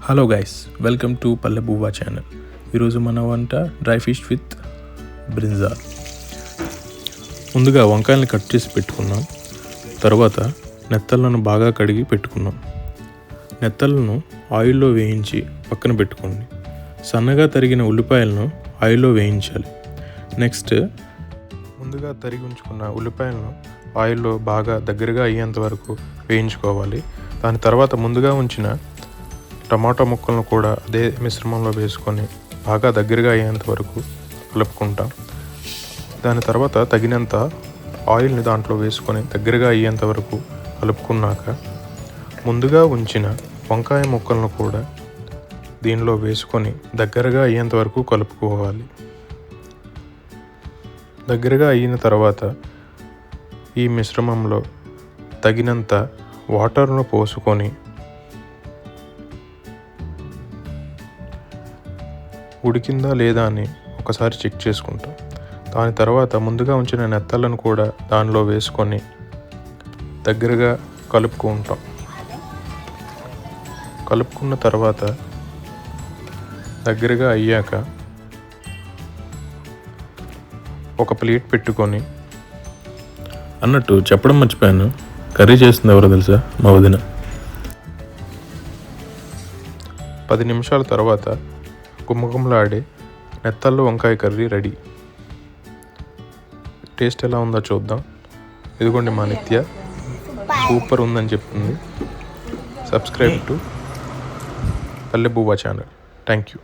Hello guys, welcome to పల్లె బువ్వా channel. ఈరోజు మన వంట డ్రై ఫిష్ విత్ బ్రింజాల్. ముందుగా వంకాయలను కట్ చేసి పెట్టుకున్నాం. తర్వాత నెత్తళ్ళను బాగా కడిగి పెట్టుకున్నాం. నెత్తళ్ళను ఆయిల్లో వేయించి పక్కన పెట్టుకోండి. సన్నగా తరిగిన ఉల్లిపాయలను ఆయిల్లో వేయించాలి. నెక్స్ట్ ముందుగా తరిగి ఉంచుకున్న ఉల్లిపాయలను ఆయిల్లో బాగా దగ్గరగా అయ్యేంత వరకు వేయించుకోవాలి. దాని తర్వాత ముందుగా ఉంచిన టమాటా ముక్కలను కూడా అదే మిశ్రమంలో వేసుకొని బాగా దగ్గరగా అయ్యేంత వరకు కలుపుకుంటాం. దాని తర్వాత తగినంత ఆయిల్ని దాంట్లో వేసుకొని దగ్గరగా అయ్యేంత వరకు కలుపుకున్నాక ముందుగా ఉంచిన వంకాయ ముక్కలను కూడా దీనిలో వేసుకొని దగ్గరగా అయ్యేంత వరకు కలుపుకోవాలి. దగ్గరగా అయిన తర్వాత ఈ మిశ్రమంలో తగినంత వాటర్ను పోసుకొని ఉడికిందా లేదా అని ఒకసారి చెక్ చేసుకుంటాం. దాని తర్వాత ముందుగా ఉంచిన నెత్తళ్ళను కూడా దానిలో వేసుకొని దగ్గరగా కలుపుకుంటాం. కలుపుకున్న తర్వాత దగ్గరగా అయ్యాక ఒక ప్లేట్ పెట్టుకొని, అన్నట్టు చెప్పడం మర్చిపోయాను, కర్రీ చేస్తుంది ఎవరో తెలుసా? మా వదిన. 10 నిమిషాల తర్వాత గుమ్మగుమ్మలాడే నెత్తళ్ళు వంకాయ కర్రీ రెడీ. టేస్ట్ ఎలా ఉందో చూద్దాం. ఇదిగోండి మా నిత్య సూపర్ ఉందని చెప్తుంది. సబ్స్క్రైబ్ టు పల్లె బువ్వా ఛానల్. Thank you.